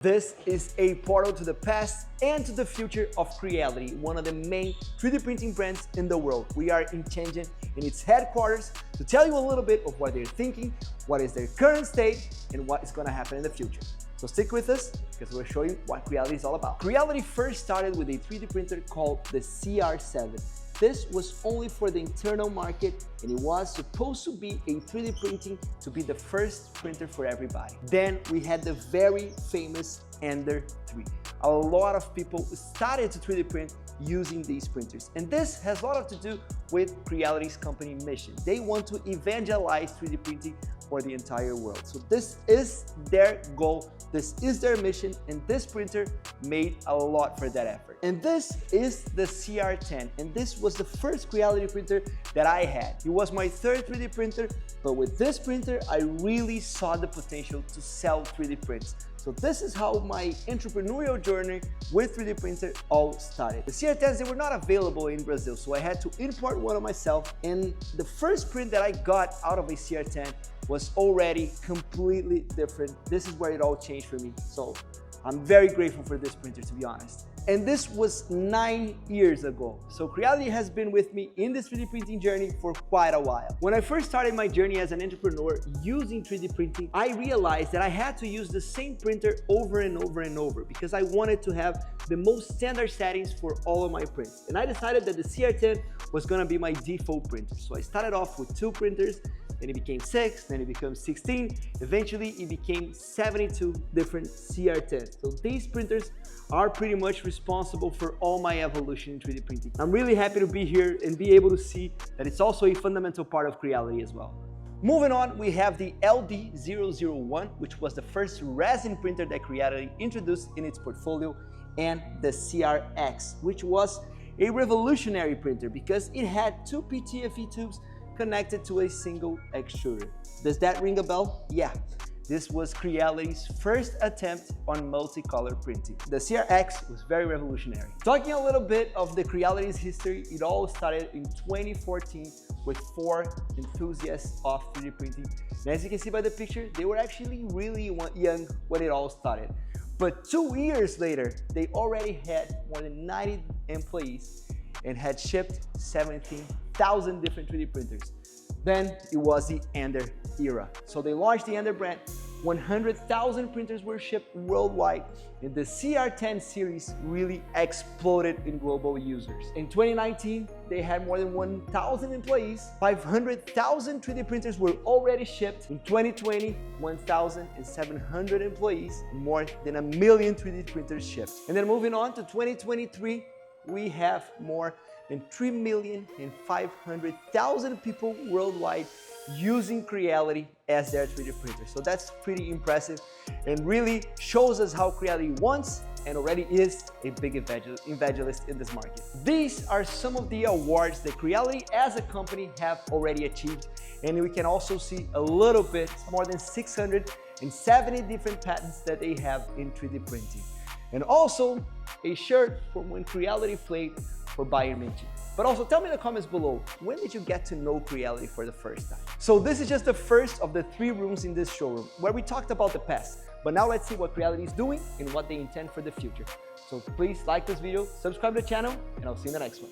This is a portal to the past and to the future of Creality, one of the main 3D printing brands in the world. We are in Shenzhen in its headquarters to tell you a little bit of what they're thinking, what is their current state, and what is going to happen in the future. So stick with us because we'll show you what Creality is all about. Creality first started with a 3D printer called the CR-7. This was only for the internal market and it was supposed to be a 3D printing to be the first printer for everybody. Then we had the very famous Ender 3. A lot of people started to 3D print using these printers. And this has a lot to do with Creality's company mission. They want to evangelize 3D printing for the entire world. So this is their goal, this is their mission, and this printer made a lot for that effort. And this is the CR-10, and this was the first Creality printer that I had. It was my third 3D printer, but with this printer, I really saw the potential to sell 3D prints. So this is how my entrepreneurial journey with 3D printer all started. The CR-10s, they were not available in Brazil, so I had to import one of myself. And the first print that I got out of a CR-10 was already completely different. This is where it all changed for me. So I'm very grateful for this printer, to be honest. And this was 9 years ago. So Creality has been with me in this 3D printing journey for quite a while. When I first started my journey as an entrepreneur using 3D printing, I realized that I had to use the same printer over and over and over because I wanted to have the most standard settings for all of my prints. And I decided that the CR-10 was gonna be my default printer. So I started off with 2 printers, then it became 6, then it became 16. Eventually, it became 72 different CR-10s. So these printers are pretty much responsible for all my evolution in 3D printing. I'm really happy to be here and be able to see that it's also a fundamental part of Creality as well. Moving on, we have the LD001, which was the first resin printer that Creality introduced in its portfolio, and the CR-X, which was a revolutionary printer because it had 2 PTFE tubes connected to a single extruder. Does that ring a bell? Yeah. This was Creality's first attempt on multicolor printing. The CR-X was very revolutionary. Talking a little bit of the Creality's history, it all started in 2014 with 4 enthusiasts of 3D printing. And as you can see by the picture, they were actually really young when it all started. But 2 years later, they already had more than 90 employees and had shipped 17,000 different 3D printers. Then it was the Ender era. So they launched the Ender brand, 100,000 printers were shipped worldwide, and the CR-10 series really exploded in global users. In 2019, they had more than 1,000 employees, 500,000 3D printers were already shipped. In 2020, 1,700 employees, more than 1 million 3D printers shipped. And then moving on to 2023, we have more than 3,500,000 people worldwide using Creality as their 3D printer. So that's pretty impressive and really shows us how Creality wants and already is a big evangelist in this market. These are some of the awards that Creality as a company have already achieved, and we can also see a little bit more than 670 different patents that they have in 3D printing. And also a shirt from when Creality played for Bayern Munich. But also tell me in the comments below, when did you get to know Creality for the first time? So this is just the first of the 3 rooms in this showroom where we talked about the past. But now let's see what Creality is doing and what they intend for the future. So please like this video, subscribe to the channel, and I'll see you in the next one.